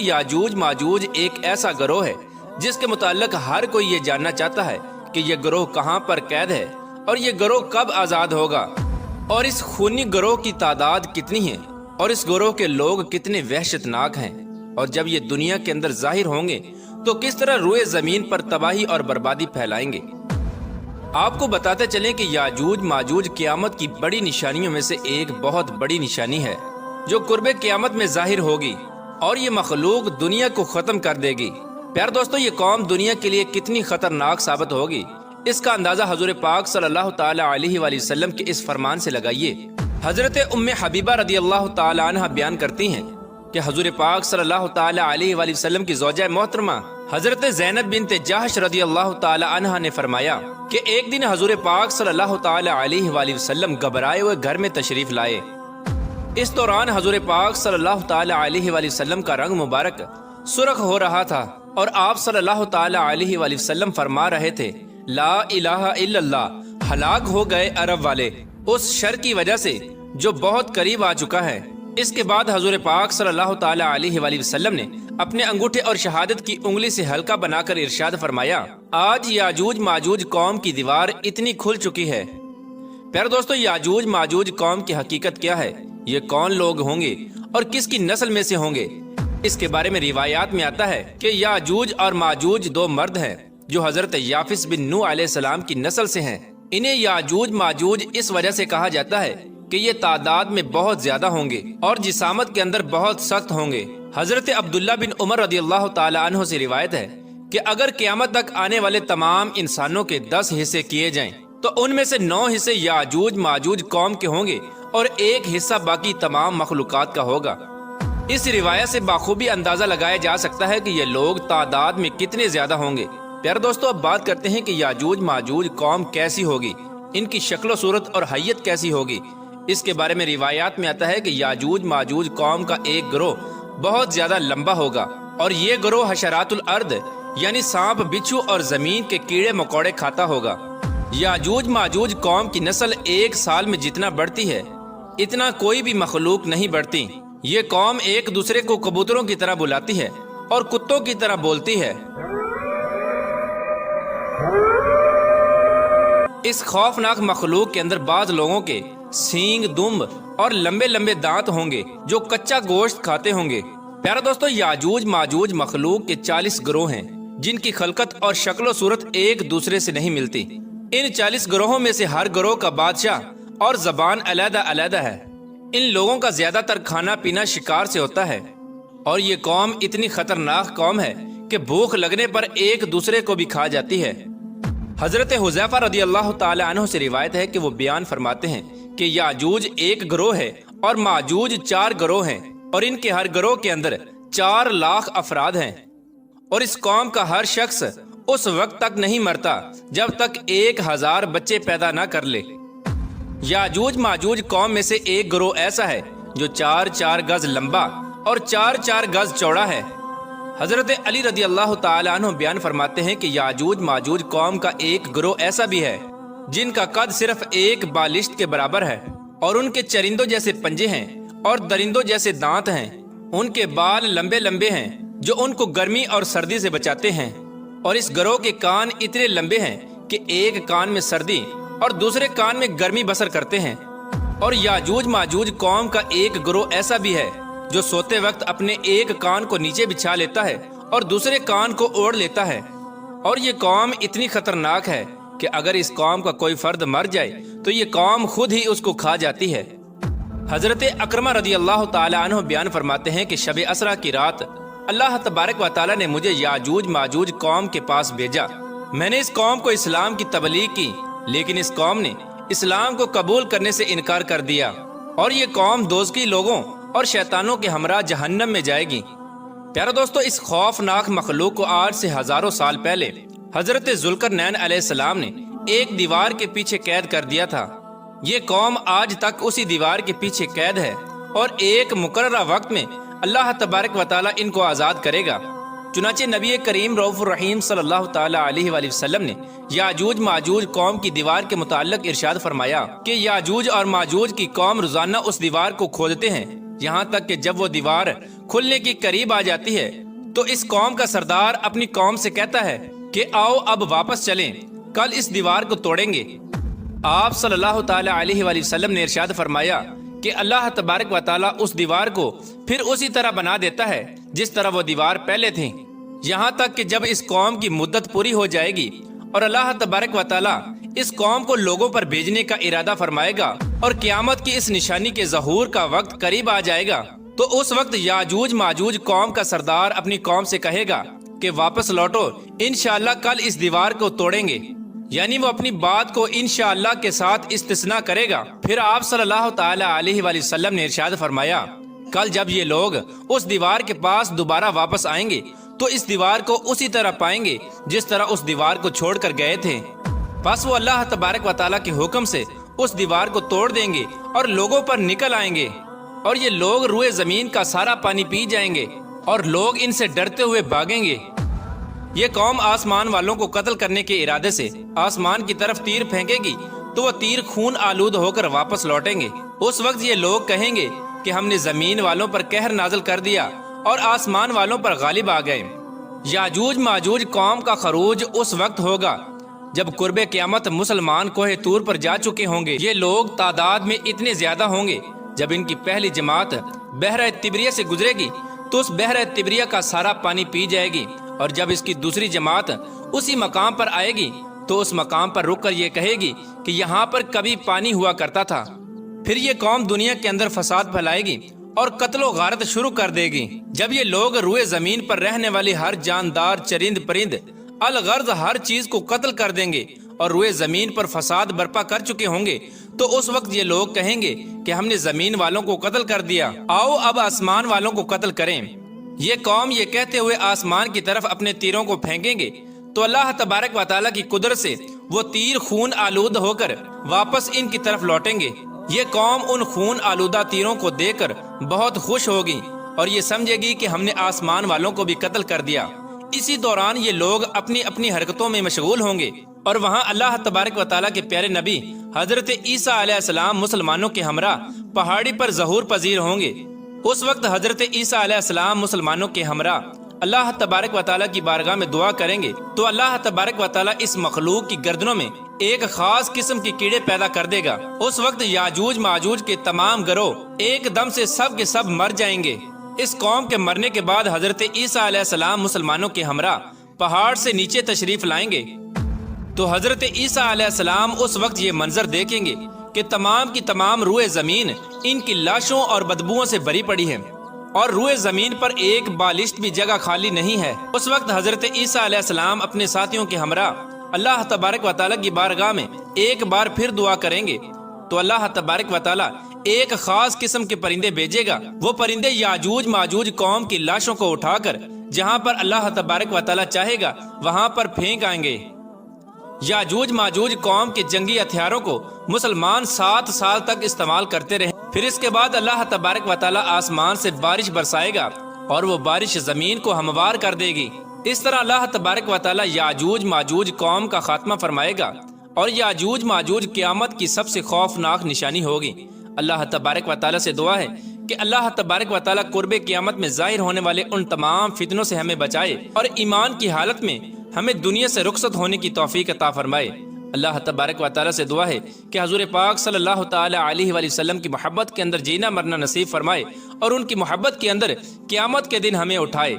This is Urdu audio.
یاجوج ماجوج ایک ایسا گروہ ہے جس کے متعلق ہر کوئی یہ جاننا چاہتا ہے کہ یہ گروہ کہاں پر قید ہے اور یہ گروہ کب آزاد ہوگا، اور اس خونی گروہ کی تعداد کتنی ہے، اور اس گروہ کے لوگ کتنے وحشت ناک ہیں، اور جب یہ دنیا کے اندر ظاہر ہوں گے تو کس طرح روئے زمین پر تباہی اور بربادی پھیلائیں گے۔ آپ کو بتاتے چلیں کہ یاجوج ماجوج قیامت کی بڑی نشانیوں میں سے ایک بہت بڑی نشانی ہے جو قرب قیامت میں ظاہر ہوگی، اور یہ مخلوق دنیا کو ختم کر دے گی۔ پیار دوستو، یہ قوم دنیا کے لیے کتنی خطرناک ثابت ہوگی، اس کا اندازہ حضور پاک صلی اللہ تعالی علیہ وآلہ وسلم کے اس فرمان سے لگائیے۔ حضرت ام حبیبہ رضی اللہ تعالی عنہ بیان کرتی ہیں کہ حضور پاک صلی اللہ تعالی علیہ وآلہ وسلم کی زوجہ محترمہ حضرت زینب بنت جحش رضی اللہ تعالی عنہ نے فرمایا کہ ایک دن حضور پاک صلی اللہ تعالی علیہ وآلہ وسلم گھبرائے ہوئے گھر میں تشریف لائے۔ اس دوران حضور پاک صلی اللہ تعالی علیہ وآلہ وسلم کا رنگ مبارک سرخ ہو رہا تھا، اور آپ صلی اللہ تعالی علیہ وآلہ وسلم فرما رہے تھے، لا الہ الا اللہ، ہلاک ہو گئے عرب والے اس شر کی وجہ سے جو بہت قریب آ چکا ہے۔ اس کے بعد حضور پاک صلی اللہ تعالی علیہ وآلہ وسلم نے اپنے انگوٹھے اور شہادت کی انگلی سے حلقہ بنا کر ارشاد فرمایا، آج یاجوج ماجوج قوم کی دیوار اتنی کھل چکی ہے۔ پیارے دوستو، یاجوج ماجوج قوم کی حقیقت کیا ہے، یہ کون لوگ ہوں گے اور کس کی نسل میں سے ہوں گے؟ اس کے بارے میں روایات میں آتا ہے کہ یاجوج اور ماجوج دو مرد ہیں جو حضرت یافس بن نوح علیہ السلام کی نسل سے ہیں۔ انہیں یاجوج ماجوج اس وجہ سے کہا جاتا ہے کہ یہ تعداد میں بہت زیادہ ہوں گے اور جسامت کے اندر بہت سخت ہوں گے۔ حضرت عبداللہ بن عمر رضی اللہ تعالی عنہ سے روایت ہے کہ اگر قیامت تک آنے والے تمام انسانوں کے 10 حصے کیے جائیں تو ان میں سے 9 حصے یاجوج ماجوج قوم کے ہوں گے اور 1 حصہ باقی تمام مخلوقات کا ہوگا۔ اس روایت سے بخوبی اندازہ لگایا جا سکتا ہے کہ یہ لوگ تعداد میں کتنے زیادہ ہوں گے۔ پیارے دوستو، اب بات کرتے ہیں کہ یاجوج ماجوج قوم کیسی ہوگی، ان کی شکل و صورت اور حیت کیسی ہوگی۔ اس کے بارے میں روایات میں آتا ہے کہ یاجوج ماجوج قوم کا ایک گروہ بہت زیادہ لمبا ہوگا، اور یہ گروہ حشرات الارض یعنی سانپ، بچھو اور زمین کے کیڑے مکوڑے کھاتا ہوگا۔ یاجوج ماجوج قوم کی نسل 1 سال میں جتنا بڑھتی ہے اتنا کوئی بھی مخلوق نہیں بڑھتی۔ یہ قوم ایک دوسرے کو کبوتروں کی طرح بلاتی ہے اور کتوں کی طرح بولتی ہے۔ اس خوفناک مخلوق کے اندر بعض لوگوں کے سینگ، دمب اور لمبے لمبے دانت ہوں گے جو کچا گوشت کھاتے ہوں گے۔ پیارے دوستو، یاجوج ماجوج مخلوق کے 40 گروہ ہیں جن کی خلقت اور شکل و صورت ایک دوسرے سے نہیں ملتی۔ ان 40 گروہوں میں سے ہر گروہ کا بادشاہ اور زبان علیحدہ علیحدہ ہے۔ ان لوگوں کا زیادہ تر کھانا پینا شکار سے ہوتا ہے، اور یہ قوم اتنی خطرناک قوم ہے کہ بھوک لگنے پر ایک دوسرے کو بھی کھا جاتی ہے۔ حضرت حذیفہ رضی اللہ تعالی عنہ سے روایت ہے کہ وہ بیان فرماتے ہیں کہ یاجوج ایک گروہ ہے اور ماجوج 4 گروہ ہیں، اور ان کے ہر گروہ کے اندر 4 لاکھ افراد ہیں، اور اس قوم کا ہر شخص اس وقت تک نہیں مرتا جب تک 1000 بچے پیدا نہ کر لے۔ یاجوج ماجوج قوم میں سے ایک گروہ ایسا ہے جو 4 گز لمبا اور 4 گز چوڑا ہے۔ حضرت علی رضی اللہ تعالی عنہ بیان فرماتے ہیں کہ یاجوج ماجوج قوم کا ایک گروہ ایسا بھی ہے جن کا قد صرف 1 بالشت کے برابر ہے، اور ان کے چرندوں جیسے پنجے ہیں اور درندوں جیسے دانت ہیں۔ ان کے بال لمبے لمبے ہیں جو ان کو گرمی اور سردی سے بچاتے ہیں، اور اس گروہ کے کان اتنے لمبے ہیں کہ ایک کان میں سردی اور دوسرے کان میں گرمی بسر کرتے ہیں۔ اور یاجوج ماجوج قوم کا ایک گروہ ایسا بھی ہے جو سوتے وقت اپنے ایک کان کو نیچے بچھا لیتا ہے اور دوسرے کان کو اوڑھ لیتا ہے، اور یہ قوم اتنی خطرناک ہے کہ اگر اس قوم کا کوئی فرد مر جائے تو یہ قوم خود ہی اس کو کھا جاتی ہے۔ حضرت اکرمہ رضی اللہ تعالی عنہ بیان فرماتے ہیں کہ شب اسرا کی رات اللہ تبارک و تعالی نے مجھے یاجوج ماجوج قوم کے پاس بھیجا۔ میں نے اس قوم کو اسلام کی تبلیغ کی، لیکن اس قوم نے اسلام کو قبول کرنے سے انکار کر دیا، اور یہ قوم دوزخی لوگوں اور شیطانوں کے ہمراہ جہنم میں جائے گی۔ پیارے دوستو، اس خوفناک مخلوق کو آج سے ہزاروں سال پہلے حضرت ذوالقرنین علیہ السلام نے ایک دیوار کے پیچھے قید کر دیا تھا۔ یہ قوم آج تک اسی دیوار کے پیچھے قید ہے، اور ایک مقررہ وقت میں اللہ تبارک و تعالی ان کو آزاد کرے گا۔ چنانچہ نبی کریم رؤوف الرحیم صلی اللہ تعالی علیہ وآلہ وسلم نے یاجوج ماجوج قوم کی دیوار کے متعلق ارشاد فرمایا کہ یاجوج اور ماجوج کی قوم روزانہ اس دیوار کو کھودتے ہیں یہاں تک کہ جب وہ دیوار کھلنے کی قریب آ جاتی ہے تو اس قوم کا سردار اپنی قوم سے کہتا ہے کہ آؤ اب واپس چلیں، کل اس دیوار کو توڑیں گے۔ آپ صلی اللہ تعالی علیہ وآلہ وسلم نے ارشاد فرمایا کہ اللہ تبارک و تعالی اس دیوار کو پھر اسی طرح بنا دیتا ہے جس طرح وہ دیوار پہلے تھی، یہاں تک کہ جب اس قوم کی مدت پوری ہو جائے گی اور اللہ تبارک و تعالی اس قوم کو لوگوں پر بھیجنے کا ارادہ فرمائے گا اور قیامت کی اس نشانی کے ظہور کا وقت قریب آ جائے گا، تو اس وقت یاجوج ماجوج قوم کا سردار اپنی قوم سے کہے گا کہ واپس لوٹو، انشاءاللہ کل اس دیوار کو توڑیں گے، یعنی وہ اپنی بات کو انشاءاللہ کے ساتھ استثناء کرے گا۔ پھر آپ صلی اللہ تعالی علیہ وآلہ وسلم نے ارشاد فرمایا کل جب یہ لوگ اس دیوار کے پاس دوبارہ واپس آئیں گے تو اس دیوار کو اسی طرح پائیں گے جس طرح اس دیوار کو چھوڑ کر گئے تھے، پس وہ اللہ تبارک و تعالیٰ کے حکم سے اس دیوار کو توڑ دیں گے اور لوگوں پر نکل آئیں گے، اور یہ لوگ روئے زمین کا سارا پانی پی جائیں گے اور لوگ ان سے ڈرتے ہوئے بھاگیں گے۔ یہ قوم آسمان والوں کو قتل کرنے کے ارادے سے آسمان کی طرف تیر پھینکے گی تو وہ تیر خون آلود ہو کر واپس لوٹیں گے۔ اس وقت یہ لوگ کہیں گے کہ ہم نے زمین والوں پر قہر نازل کر دیا اور آسمان والوں پر غالب آ گئے۔ یاجوج ماجوج قوم کا خروج اس وقت ہوگا جب قرب قیامت مسلمان کوہ طور پر جا چکے ہوں گے۔ یہ لوگ تعداد میں اتنے زیادہ ہوں گے، جب ان کی پہلی جماعت بحر تبریہ سے گزرے گی تو اس بحر تبریہ کا سارا پانی پی جائے گی، اور جب اس کی دوسری جماعت اسی مقام پر آئے گی تو اس مقام پر رک کر یہ کہے گی کہ یہاں پر کبھی پانی ہوا کرتا تھا۔ پھر یہ قوم دنیا کے اندر فساد پھیلائے گی اور قتل و غارت شروع کر دے گی۔ جب یہ لوگ روئے زمین پر رہنے والی ہر جاندار چرند پرند الغرض ہر چیز کو قتل کر دیں گے اور روئے زمین پر فساد برپا کر چکے ہوں گے، تو اس وقت یہ لوگ کہیں گے کہ ہم نے زمین والوں کو قتل کر دیا، آؤ اب آسمان والوں کو قتل کریں۔ یہ قوم یہ کہتے ہوئے آسمان کی طرف اپنے تیروں کو پھینکیں گے تو اللہ تبارک و تعالیٰ کی قدرت سے وہ تیر خون آلود ہو کر واپس ان کی طرف لوٹیں گے۔ یہ قوم ان خون آلودہ تیروں کو دیکھ کر بہت خوش ہوگی اور یہ سمجھے گی کہ ہم نے آسمان والوں کو بھی قتل کر دیا۔ اسی دوران یہ لوگ اپنی اپنی حرکتوں میں مشغول ہوں گے اور وہاں اللہ تبارک و تعالیٰ کے پیارے نبی حضرت عیسیٰ علیہ السلام مسلمانوں کے ہمراہ پہاڑی پر ظہور پذیر ہوں گے۔ اس وقت حضرت عیسیٰ علیہ السلام مسلمانوں کے ہمراہ اللہ تبارک و تعالیٰ کی بارگاہ میں دعا کریں گے تو اللہ تبارک و تعالیٰ اس مخلوق کی گردنوں میں ایک خاص قسم کے کیڑے پیدا کر دے گا۔ اس وقت یاجوج ماجوج کے تمام گروہ ایک دم سے سب کے سب مر جائیں گے۔ اس قوم کے مرنے کے بعد حضرت عیسیٰ علیہ السلام مسلمانوں کے ہمراہ پہاڑ سے نیچے تشریف لائیں گے تو حضرت عیسیٰ علیہ السلام اس وقت یہ منظر دیکھیں گے کہ تمام کی تمام روئے زمین ان کی لاشوں اور بدبوؤں سے بھری پڑی ہے اور روئے زمین پر ایک بالشت بھی جگہ خالی نہیں ہے۔ اس وقت حضرت عیسیٰ علیہ السلام اپنے ساتھیوں کے ہمراہ اللہ تبارک و تعالیٰ کی بارگاہ میں ایک بار پھر دعا کریں گے تو اللہ تبارک و تعالیٰ ایک خاص قسم کے پرندے بھیجے گا۔ وہ پرندے یاجوج ماجوج قوم کی لاشوں کو اٹھا کر جہاں پر اللہ تبارک و تعالیٰ چاہے گا وہاں پر پھینک آئیں گے۔ یاجوج ماجوج قوم کے جنگی ہتھیاروں کو مسلمان 7 سال تک استعمال کرتے رہے، پھر اس کے بعد اللہ تبارک و تعالیٰ آسمان سے بارش برسائے گا اور وہ بارش زمین کو ہموار کر دے گی۔ اس طرح اللہ تبارک و تعالیٰ یاجوج ماجوج قوم کا خاتمہ فرمائے گا اور یاجوج ماجوج قیامت کی سب سے خوفناک نشانی ہوگی۔ اللہ تبارک و تعالیٰ سے دعا ہے کہ اللہ تبارک و تعالیٰ قرب قیامت میں ظاہر ہونے والے ان تمام فتنوں سے ہمیں بچائے اور ایمان کی حالت میں ہمیں دنیا سے رخصت ہونے کی توفیق عطا فرمائے۔ اللہ تبارک و تعالیٰ سے دعا ہے کہ حضور پاک صلی اللہ تعالی علیہ وآلہ وسلم کی محبت کے اندر جینا مرنا نصیب فرمائے اور ان کی محبت کے اندر قیامت کے دن ہمیں اٹھائے۔